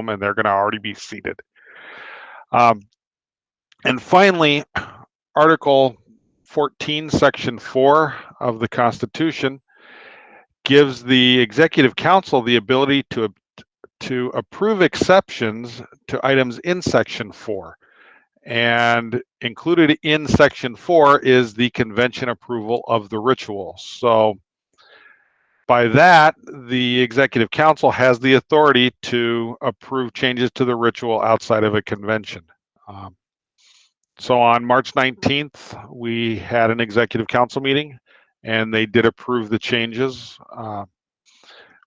home and they're going to already be seated. And finally, Article 14, Section 4 of the Constitution gives the Executive Council the ability to approve exceptions to items in Section 4. And included in Section 4 is the convention approval of the ritual. So by that, the Executive Council has the authority to approve changes to the ritual outside of a convention. So on March 19th, we had an Executive Council meeting, and they did approve the changes.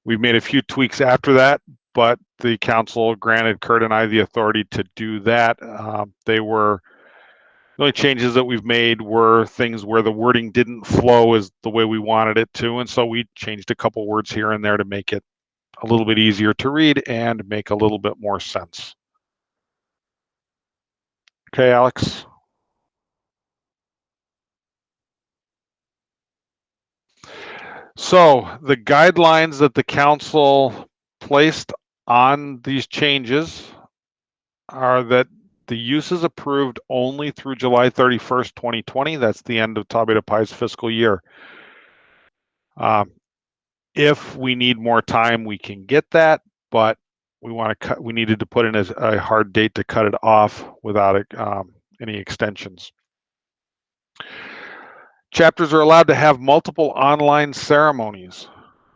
We've made a few tweaks after that, but the council granted Kurt and I the authority to do that. The only changes that we've made were things where the wording didn't flow as the way we wanted it to, and so we changed a couple words here and there to make it a little bit easier to read and make a little bit more sense. Okay, Alex. So the guidelines that the council placed on these changes are that the use is approved only through July 31st, 2020. That's the end of Ta Beta Pi's fiscal year. If we need more time, we can get that, but we needed to put in a hard date to cut it off without any extensions. Chapters are allowed to have multiple online ceremonies.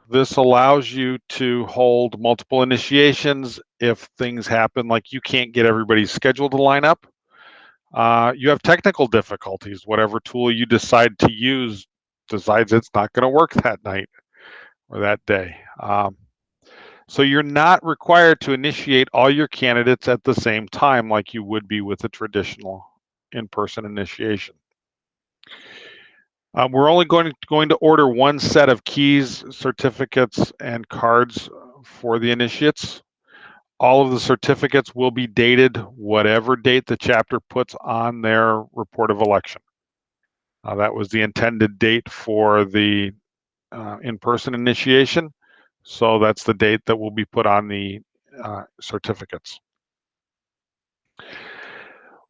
This allows you to hold multiple initiations if things happen like you can't get everybody's schedule to line up. You have technical difficulties. Whatever tool you decide to use decides it's not going to work that night or that day. So you're not required to initiate all your candidates at the same time like you would be with a traditional in-person initiation. We're only going to order one set of keys, certificates, and cards for the initiates. All of the certificates will be dated whatever date the chapter puts on their report of election. That was the intended date for the in-person initiation, so that's the date that will be put on the certificates.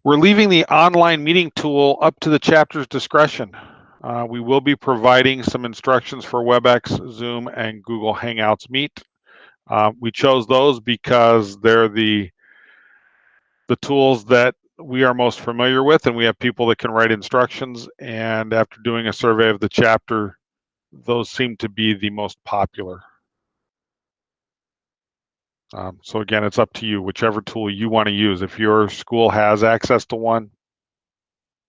We're leaving the online meeting tool up to the chapter's discretion. We will be providing some instructions for WebEx, Zoom, and Google Hangouts Meet. We chose those because they're the tools that we are most familiar with, and we have people that can write instructions. And after doing a survey of the chapter, those seem to be the most popular. So again, it's up to you, whichever tool you want to use. If your school has access to one,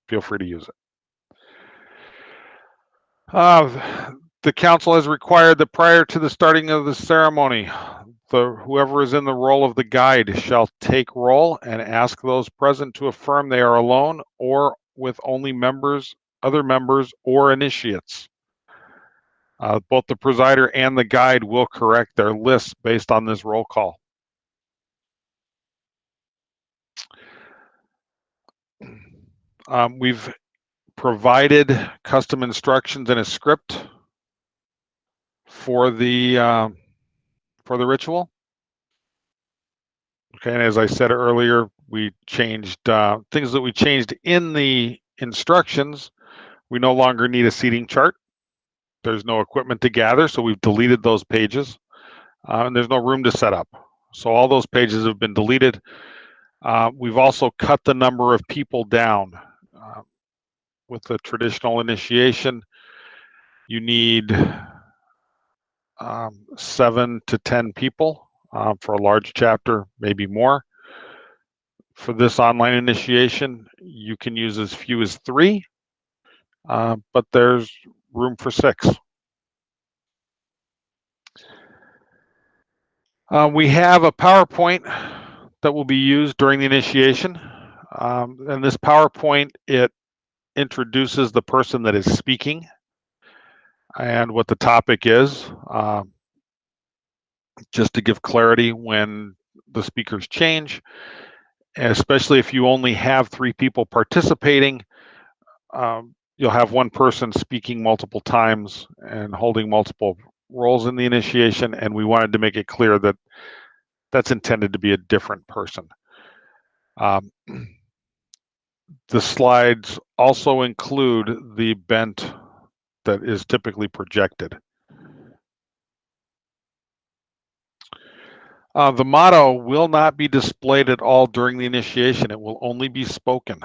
feel free to use it. The council has required that prior to the starting of the ceremony, whoever is in the role of the guide shall take roll and ask those present to affirm they are alone or with only members, other members, or initiates. Both the presider and the guide will correct their lists based on this roll call. We've provided custom instructions in a script for the ritual. Okay, and as I said earlier, we changed things that we changed in the instructions. We no longer need a seating chart. There's no equipment to gather, so we've deleted those pages. And there's no room to set up. So all those pages have been deleted. We've also cut the number of people down. With the traditional initiation, you need 7 to 10 people. For a large chapter, maybe more. For this online initiation, you can use as few as 3, but there's room for 6. We have a PowerPoint that will be used during the initiation. And this PowerPoint, it introduces the person that is speaking and what the topic is, just to give clarity when the speakers change, especially if you only have 3 people participating. You'll have one person speaking multiple times and holding multiple roles in the initiation, and we wanted to make it clear that that's intended to be a different person. The slides also include the bent that is typically projected. The motto will not be displayed at all during the initiation. It will only be spoken,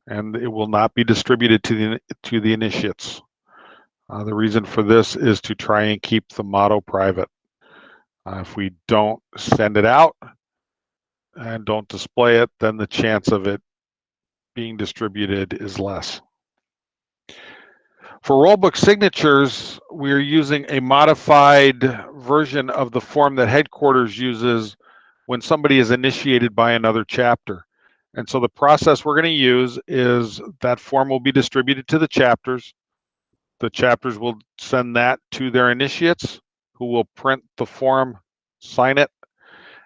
and it will not be distributed to the initiates. The reason for this is to try and keep the motto private. If we don't send it out and don't display it, then the chance of it being distributed is less. For rollbook signatures, we are using a modified version of the form that headquarters uses when somebody is initiated by another chapter. And so the process we're going to use is that form will be distributed to the chapters. The chapters will send that to their initiates, who will print the form, sign it.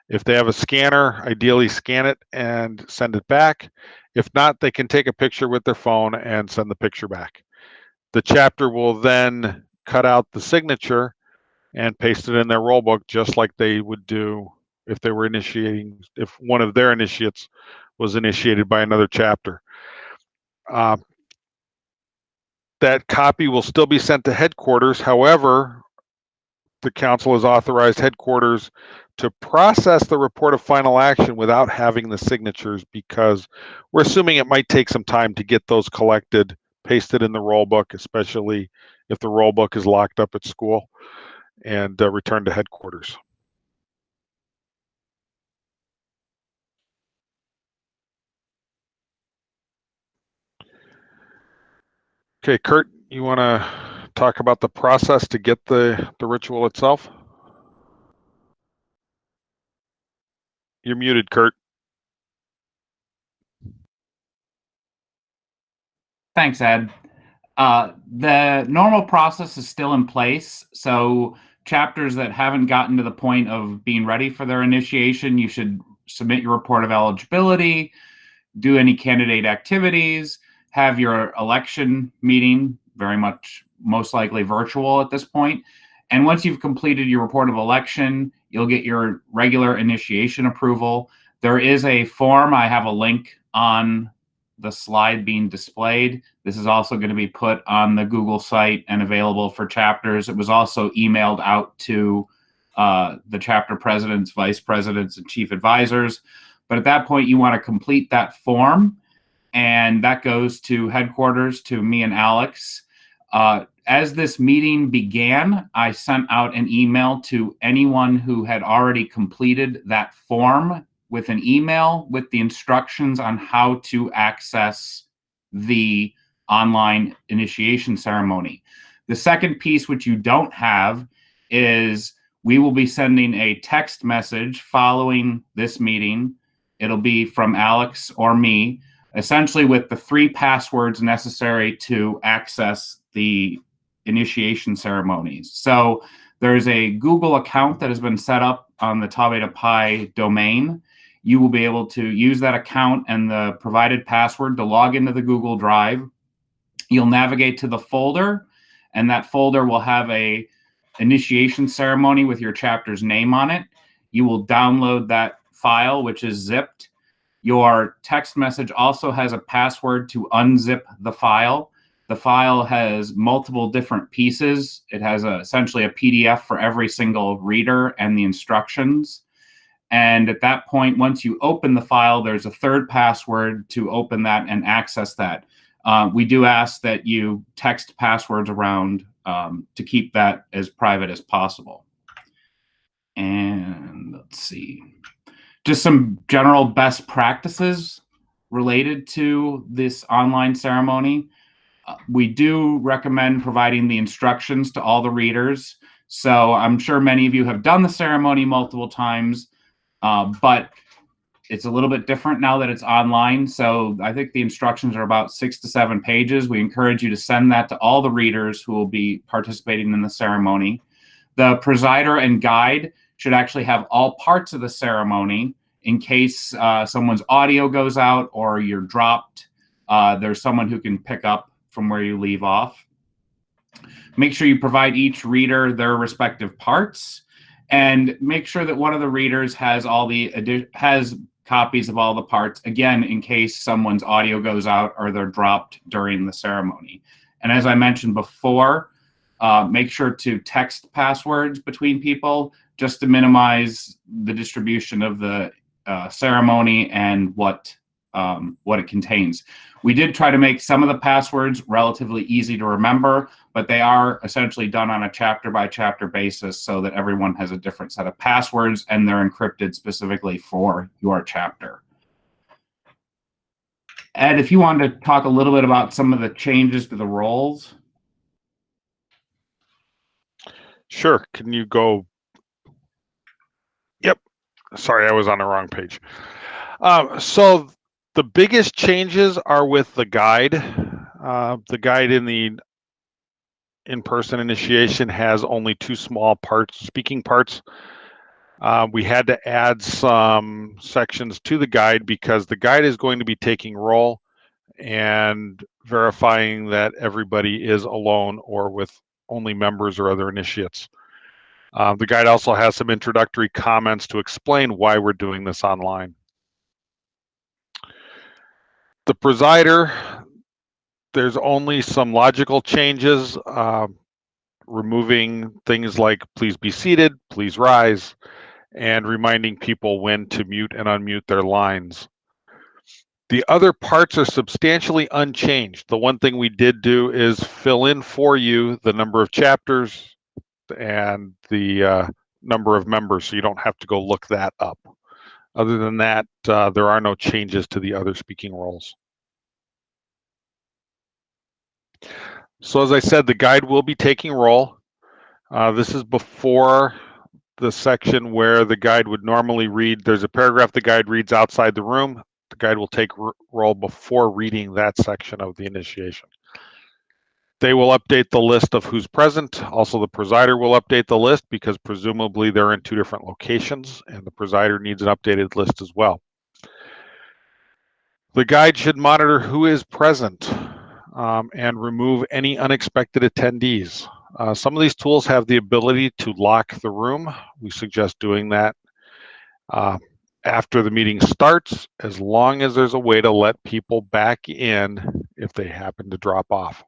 If they have a scanner, ideally scan it and send it back. If not, they can take a picture with their phone and send the picture back. The chapter will then cut out the signature and paste it in their rollbook, just like they would do if they were initiating, if one of their initiates was initiated by another chapter. That copy will still be sent to headquarters. However, the council has authorized headquarters to process the report of final action without having the signatures, because we're assuming it might take some time to get those collected, pasted in the rollbook, especially if the rollbook is locked up at school, and returned to headquarters. Okay, Kurt, you want to talk about the process to get the ritual itself? You're muted, Kurt. Thanks, Ed. The normal process is still in place. So chapters that haven't gotten to the point of being ready for their initiation, you should submit your report of eligibility, do any candidate activities, have your election meeting, very much most likely virtual at this point. And once you've completed your report of election, you'll get your regular initiation approval. There is a form. I have a link on the slide being displayed. This is also going to be put on the Google site and available for chapters. It was also emailed out to the chapter presidents, vice presidents, and chief advisors. But at that point, you want to complete that form, and that goes to headquarters, to me and Alex. As this meeting began, I sent out an email to anyone who had already completed that form with an email with the instructions on how to access the online initiation ceremony. The second piece, which you don't have, is we will be sending a text message following this meeting. It'll be from Alex or me, essentially with the 3 passwords necessary to access the initiation ceremonies. So there's a Google account that has been set up on the Tau Beta Pi domain. You will be able to use that account and the provided password to log into the Google Drive. You'll navigate to the folder, and that folder will have a initiation ceremony with your chapter's name on it. You will download that file, which is zipped. Your text message also has a password to unzip the file. The file has multiple different pieces. It has essentially a PDF for every single reader and the instructions. And at that point, once you open the file, there's a third password to open that and access that. We do ask that you text passwords around to keep that as private as possible. And let's see. Just some general best practices related to this online ceremony. We do recommend providing the instructions to all the readers. So I'm sure many of you have done the ceremony multiple times, but it's a little bit different now that it's online. So I think the instructions are about 6 to 7 pages. We encourage you to send that to all the readers who will be participating in the ceremony. The presider and guide should actually have all parts of the ceremony in case someone's audio goes out or you're dropped. There's someone who can pick up from where you leave off. Make sure you provide each reader their respective parts. And make sure that one of the readers has has copies of all the parts, again, in case someone's audio goes out or they're dropped during the ceremony. And as I mentioned before, make sure to text passwords between people just to minimize the distribution of the ceremony and what it contains. We did try to make some of the passwords relatively easy to remember, but they are essentially done on a chapter by chapter basis so that everyone has a different set of passwords and they're encrypted specifically for your chapter. Ed, if you wanted to talk a little bit about some of the changes to the roles. Sure. Can you go? Yep. Sorry, I was on the wrong page. So the biggest changes are with the guide. The guide in the in-person initiation has only 2 small parts, speaking parts. We had to add some sections to the guide because the guide is going to be taking roll and verifying that everybody is alone or with only members or other initiates. The guide also has some introductory comments to explain why we're doing this online. The presider, there's only some logical changes, removing things like please be seated, please rise, and reminding people when to mute and unmute their lines. The other parts are substantially unchanged. The one thing we did do is fill in for you the number of chapters and the number of members, so you don't have to go look that up. Other than that, there are no changes to the other speaking roles. So as I said, the guide will be taking roll. This is before the section where the guide would normally read. There's a paragraph the guide reads outside the room. The guide will take roll before reading that section of the initiation. They will update the list of who's present. Also, the presider will update the list because presumably they're in 2 different locations and the presider needs an updated list as well. The guide should monitor who is present and remove any unexpected attendees. Some of these tools have the ability to lock the room. We suggest doing that after the meeting starts, as long as there's a way to let people back in if they happen to drop off.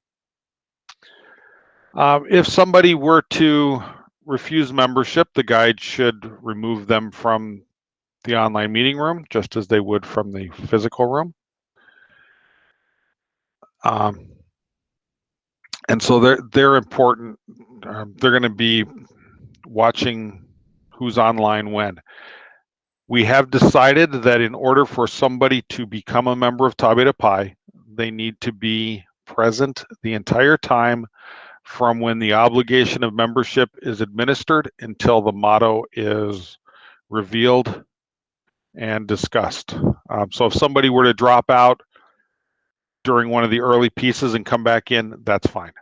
If somebody were to refuse membership, the guide should remove them from the online meeting room, just as they would from the physical room. And so they're important. They're going to be watching who's online when. We have decided that in order for somebody to become a member of Tau Beta Pi, they need to be present the entire time from when the obligation of membership is administered until the motto is revealed and discussed. So if somebody were to drop out during one of the early pieces and come back in, that's fine.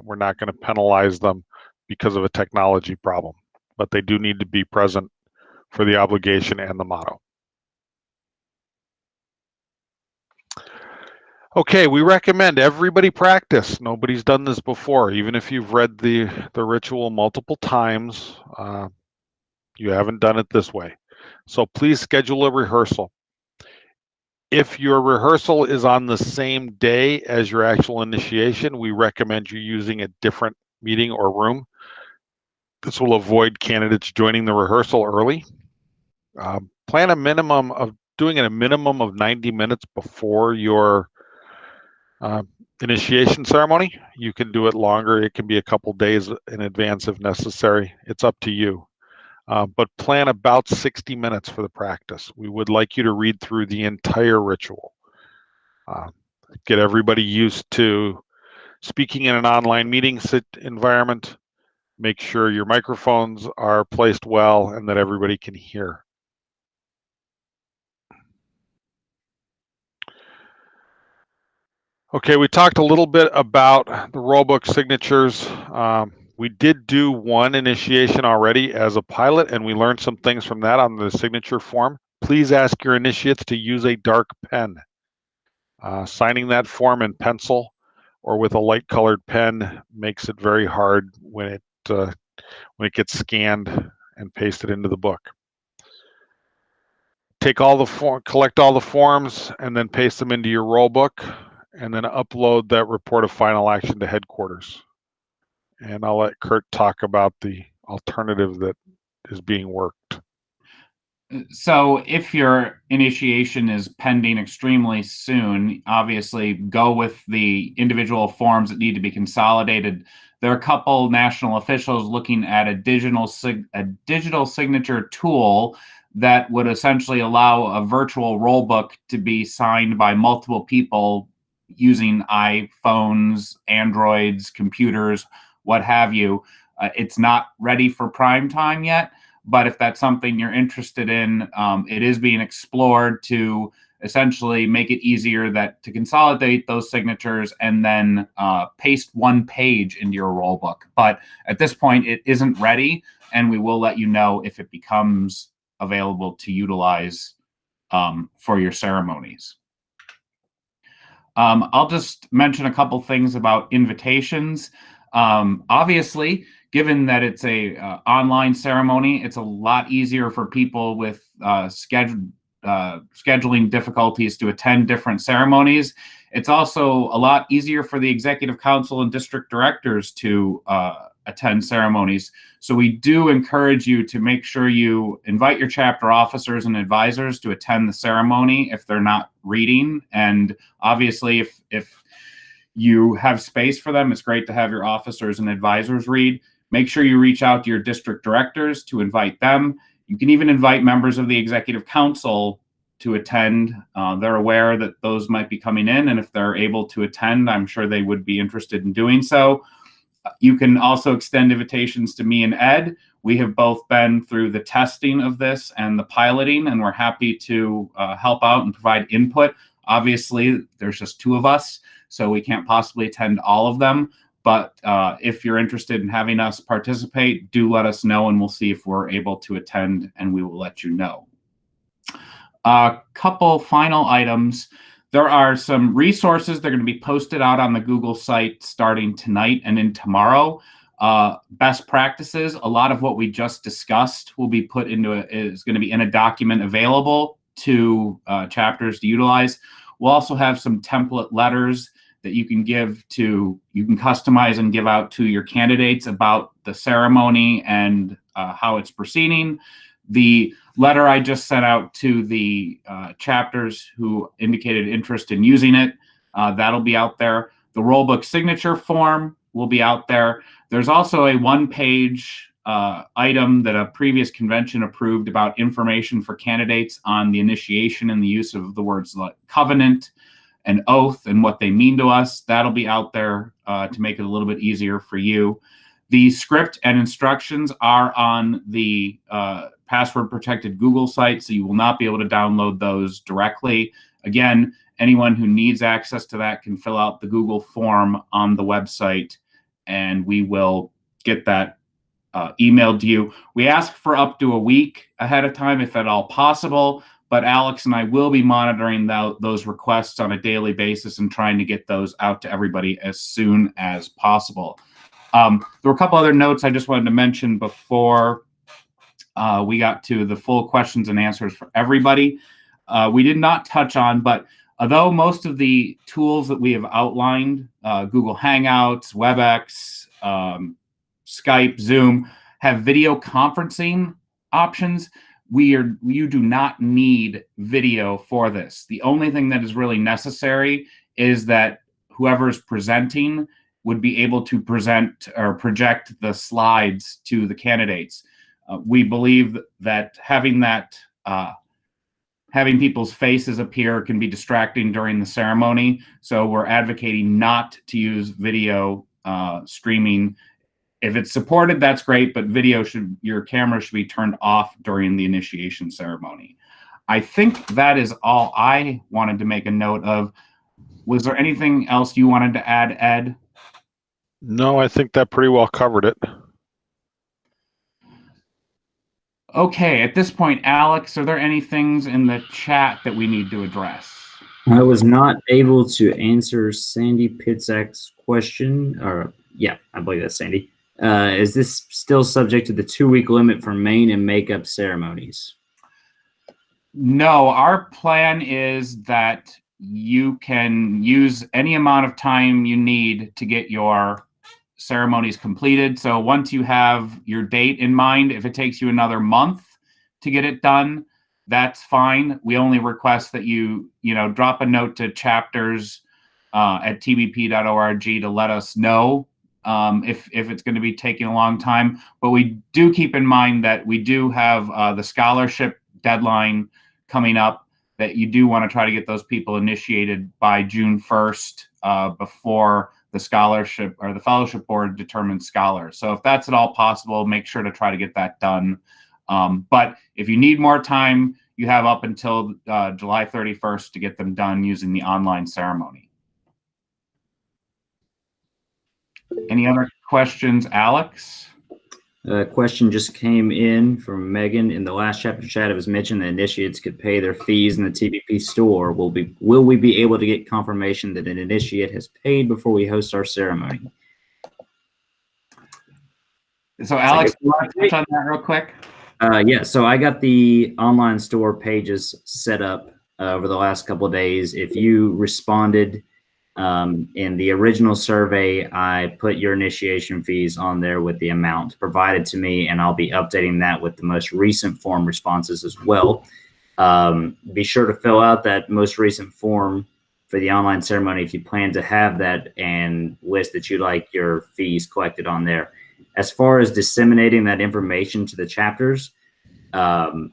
We're not going to penalize them because of a technology problem, but they do need to be present for the obligation and the motto. Okay, we recommend everybody practice. Nobody's done this before. Even if you've read the ritual multiple times, you haven't done it this way. So please schedule a rehearsal. If your rehearsal is on the same day as your actual initiation, we recommend you using a different meeting or room. This will avoid candidates joining the rehearsal early. Plan a minimum of doing it a minimum of 90 minutes before your initiation ceremony. You can do it longer. It can be a couple days in advance if necessary. It's up to you. But plan about 60 minutes for the practice. We would like you to read through the entire ritual. Get everybody used to speaking in an online meeting environment. Make sure your microphones are placed well and that everybody can hear. Okay, we talked a little bit about the rollbook signatures. We did do one initiation already as a pilot, and we learned some things from that on the signature form. Please ask your initiates to use a dark pen. Signing that form in pencil or with a light colored pen makes it very hard when when it gets scanned and pasted into the book. Take all the collect all the forms, and then paste them into your roll book, and then upload that report of final action to headquarters. And I'll let Kurt talk about the alternative that is being worked. So if your initiation is pending extremely soon, obviously go with the individual forms that need to be consolidated. There are a couple national officials looking at a digital signature tool that would essentially allow a virtual roll book to be signed by multiple people using iPhones, Androids, computers, what have you. It's not ready for prime time yet. But if that's something you're interested in, it is being explored to essentially make it easier to consolidate those signatures and then paste one page into your roll book. But at this point, it isn't ready, and we will let you know if it becomes available to utilize for your ceremonies. I'll just mention a couple things about invitations. Obviously, given that it's a online ceremony, it's a lot easier for people with scheduling difficulties to attend different ceremonies. It's also a lot easier for the executive council and district directors to attend ceremonies. So we do encourage you to make sure you invite your chapter officers and advisors to attend the ceremony if they're not reading. And obviously, if you have space for them, it's great to have your officers and advisors read. Make sure you reach out to your district directors to invite them. You can even invite members of the executive council to attend. They're aware that those might be coming in, and if they're able to attend, I'm sure they would be interested in doing so. You can also extend invitations to me and Ed. We have both been through the testing of this and the piloting, and we're happy to help out and provide input. Obviously, there's just two of us, so we can't possibly attend all of them. But if you're interested in having us participate, do let us know, and we'll see if we're able to attend, and we will let you know. A couple final items. There are some resources that are going to be posted out on the Google site starting tonight and in tomorrow. Best practices. A lot of what we just discussed will be put into is going to be in a document available to chapters to utilize. We'll also have some template letters that you can customize and give out to your candidates about the ceremony and how it's proceeding. The letter I just sent out to the chapters who indicated interest in using it, that'll be out there. The rollbook signature form will be out there. There's also a one-page item that a previous convention approved about information for candidates on the initiation and the use of the words like covenant and oath and what they mean to us. That'll be out there to make it a little bit easier for you. The script and instructions are on the password protected Google site, so you will not be able to download those directly. Again, anyone who needs access to that can fill out the Google form on the website, and we will get that emailed to you. We ask for up to a week ahead of time, if at all possible, but Alex and I will be monitoring those requests on a daily basis and trying to get those out to everybody as soon as possible. There were a couple other notes I just wanted to mention before we got to the full questions and answers for everybody. We did not touch on, but although most of the tools that we have outlined, Google Hangouts, WebEx, Skype, Zoom, have video conferencing options, you do not need video for this. The only thing that is really necessary is that whoever is presenting would be able to present or project the slides to the candidates. We believe that having people's faces appear can be distracting during the ceremony, so we're advocating not to use video streaming. If it's supported, that's great, but your camera should be turned off during the initiation ceremony. I think that is all I wanted to make a note of. Was there anything else you wanted to add, Ed? No, I think that pretty well covered it. Okay, at this point, Alex, are there any things in the chat that we need to address? I was not able to answer Sandy Pitzak's question, or yeah, I believe that's Sandy. Is this still subject to the 2-week limit for main and makeup ceremonies? No, our plan is that you can use any amount of time you need to get your ceremonies completed. So once you have your date in mind, if it takes you another month to get it done, that's fine. We only request that you drop a note to chapters at tbp.org to let us know if it's going to be taking a long time. But we do keep in mind that we do have the scholarship deadline coming up, that you do want to try to get those people initiated by June 1st before the scholarship or the fellowship board determines scholars. So if that's at all possible, make sure to try to get that done. But if you need more time, you have up until July 31st to get them done using the online ceremony. Any other questions, Alex? A question just came in from Megan. In the last chapter chat, it was mentioned that initiates could pay their fees in the TBP store. Will we be able to get confirmation that an initiate has paid before we host our ceremony? So Alex, you want to touch on that real quick? Yeah, so I got the online store pages set up over the last couple of days. If you responded in the original survey, I put your initiation fees on there with the amount provided to me, and I'll be updating that with the most recent form responses as well. Be sure to fill out that most recent form for the online ceremony if you plan to have that, and list that you'd like your fees collected on there. As far as disseminating that information to the chapters, I've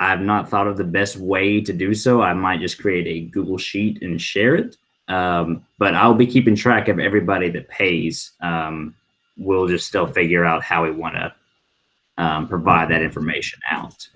not thought of the best way to do so. I might just create a Google Sheet and share it. But I'll be keeping track of everybody that pays. We'll just still figure out how we want to provide that information out.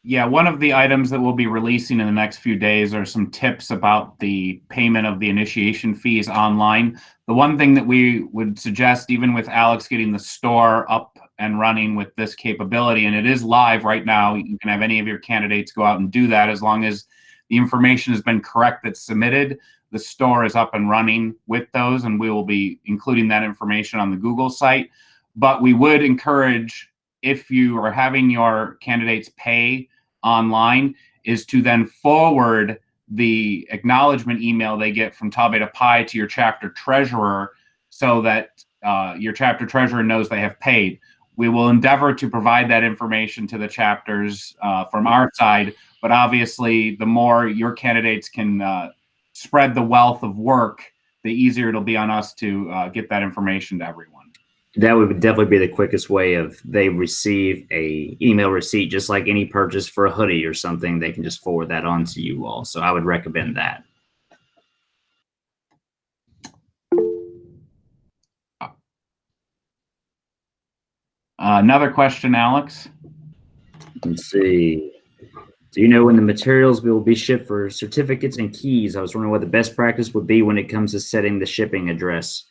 Yeah, one of the items that we'll be releasing in the next few days are some tips about the payment of the initiation fees online. The one thing that we would suggest, even with Alex getting the store up and running with this capability, and it is live right now, you can have any of your candidates go out and do that as long as the information has been correct that's submitted. The store is up and running with those, and we will be including that information on the Google site. But we would encourage, if you are having your candidates pay online, is to then forward the acknowledgement email they get from Tau Beta Pi to your chapter treasurer, so that your chapter treasurer knows they have paid. We will endeavor to provide that information to the chapters from our side, but obviously the more your candidates can spread the wealth of work, the easier it'll be on us to get that information to everyone. That would definitely be the quickest way. Of they receive a email receipt, just like any purchase for a hoodie or something, they can just forward that on to you all. So I would recommend that. Another question, Alex. Let's see. Do you know when the materials will be shipped for certificates and keys? I was wondering what the best practice would be when it comes to setting the shipping address.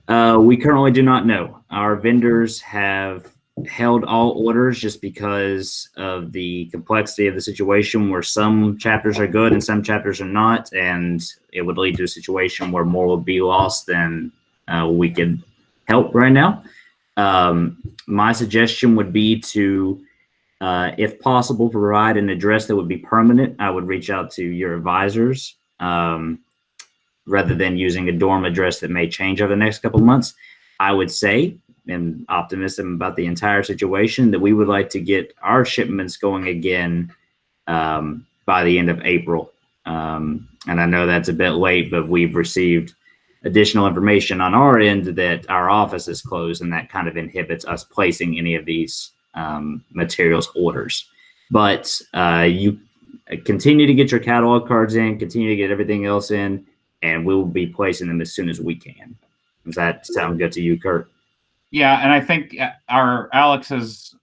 We currently do not know. Our vendors have held all orders just because of the complexity of the situation, where some chapters are good and some chapters are not, and it would lead to a situation where more would be lost than we could help right now. My suggestion would be to, if possible, provide an address that would be permanent. I would reach out to your advisors rather than using a dorm address that may change over the next couple of months. I would say, and optimistic about the entire situation, that we would like to get our shipments going again by the end of April. And I know that's a bit late, but we've received additional information on our end that our office is closed, and that kind of inhibits us placing any of these materials orders. But you continue to get your catalog cards in, continue to get everything else in, and we'll be placing them as soon as we can. Does that sound good to you, Kurt? Yeah, and I think our Alex is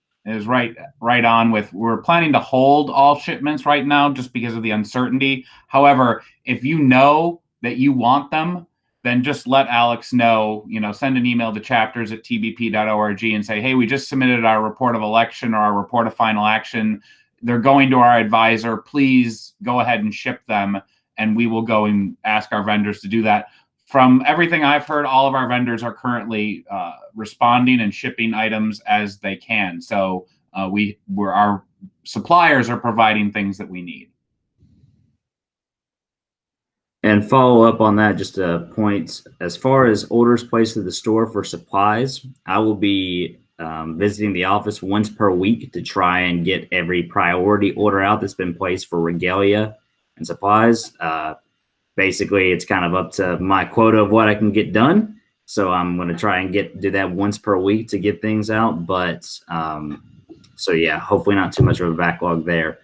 right on with, we're planning to hold all shipments right now just because of the uncertainty. However, if you know that you want them, then just let Alex know, send an email to chapters@tbp.org and say, hey, we just submitted our report of election or our report of final action. They're going to our advisor. Please go ahead and ship them, and we will go and ask our vendors to do that. from everything I've heard, all of our vendors are currently responding and shipping items as they can. So our suppliers are providing things that we need. And follow up on that, just a point. As far as orders placed at the store for supplies, I will be visiting the office once per week to try and get every priority order out that's been placed for regalia and supplies. Basically, it's kind of up to my quota of what I can get done. So I'm going to try and do that once per week to get things out. But so yeah, hopefully not too much of a backlog there.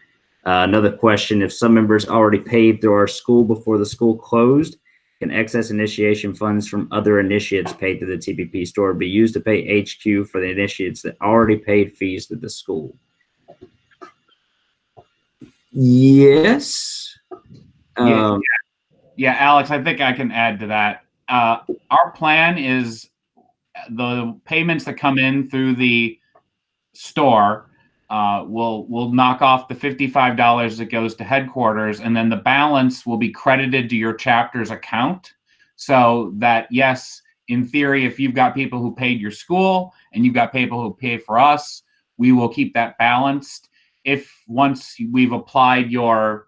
Another question, if some members already paid through our school before the school closed, can excess initiation funds from other initiates paid through the TBP store be used to pay HQ for the initiates that already paid fees to the school? Yes. Yeah, Alex, I think I can add to that. Our plan is the payments that come in through the store we'll knock off the $55 that goes to headquarters, and then the balance will be credited to your chapter's account. So that, yes, in theory, if you've got people who paid your school and you've got people who pay for us, we will keep that balanced. If once we've applied your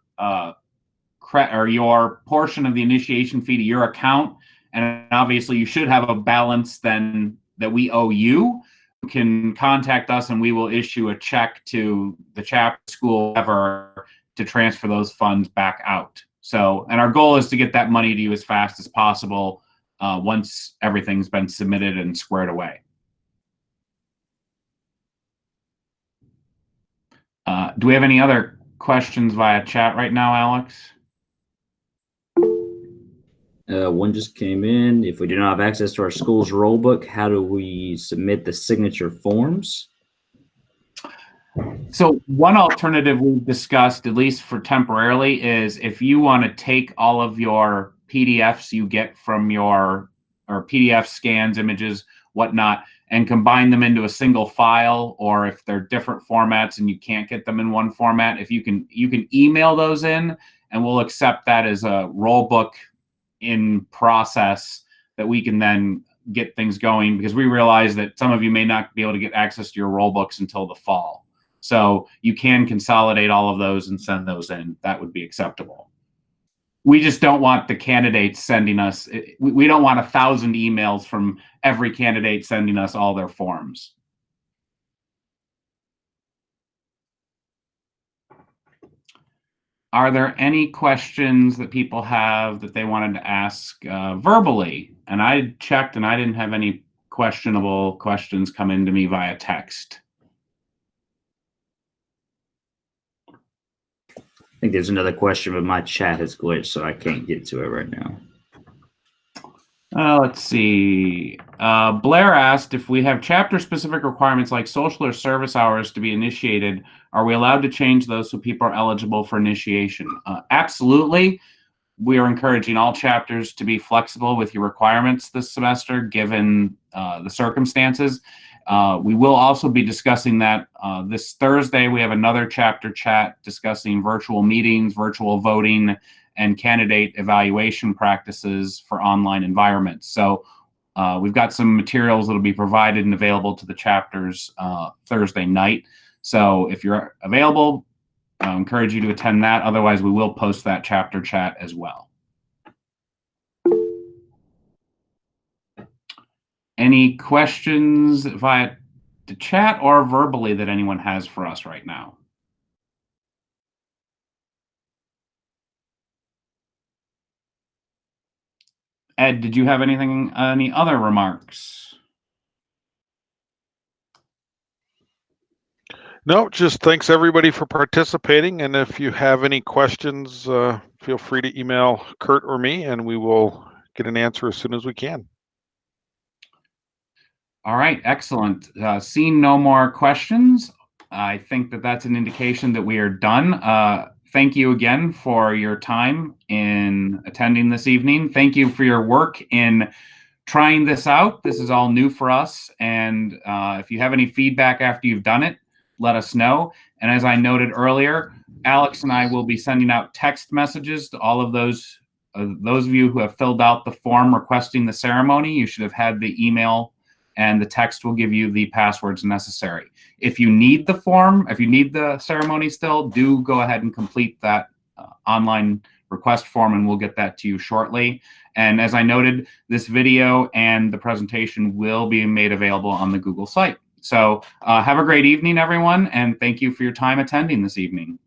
your portion of the initiation fee to your account, and obviously you should have a balance then that we owe you, can contact us and we will issue a check to the chapter school ever to transfer those funds back out. So, and our goal is to get that money to you as fast as possible once everything's been submitted and squared away. Do we have any other questions via chat right now, Alex? One just came in. If we do not have access to our school's roll book, how do we submit the signature forms? So one alternative we've discussed, at least for temporarily, is if you want to take all of your PDFs you get from or PDF scans, images, whatnot, and combine them into a single file, or if they're different formats and you can't get them in one format, if you can email those in, and we'll accept that as a roll book in process that we can then get things going, because we realize that some of you may not be able to get access to your roll books until the fall. So you can consolidate all of those and send those in. That would be acceptable. We just don't want the candidates sending us, we don't want 1,000 emails from every candidate sending us all their forms. Are there any questions that people have that they wanted to ask verbally? And I checked and I didn't have any questionable questions come into me via text. I think there's another question, but my chat has glitched, so I can't get to it right now. Let's see. Blair asked, if we have chapter-specific requirements like social or service hours to be initiated, are we allowed to change those so people are eligible for initiation? Absolutely. We are encouraging all chapters to be flexible with your requirements this semester, given the circumstances. We will also be discussing that this Thursday. We have another chapter chat discussing virtual meetings, virtual voting, and candidate evaluation practices for online environments. So we've got some materials that will be provided and available to the chapters Thursday night. So if you're available, I encourage you to attend that. Otherwise, we will post that chapter chat as well. Any questions via the chat or verbally that anyone has for us right now? Ed, did you have any other remarks? No, just thanks everybody for participating. And if you have any questions, feel free to email Kurt or me, and we will get an answer as soon as we can. All right, excellent. Seeing no more questions, I think that that's an indication that we are done. Thank you again for your time in attending this evening. Thank you for your work in trying this out. This is all new for us. And if you have any feedback after you've done it, let us know. And as I noted earlier, Alex and I will be sending out text messages to all of those those of you who have filled out the form requesting the ceremony, you should have had the email, and the text will give you the passwords necessary. If you need the form, if you need the ceremony still, do go ahead and complete that online request form, and we'll get that to you shortly. And as I noted, this video and the presentation will be made available on the Google site. So have a great evening, everyone, and thank you for your time attending this evening.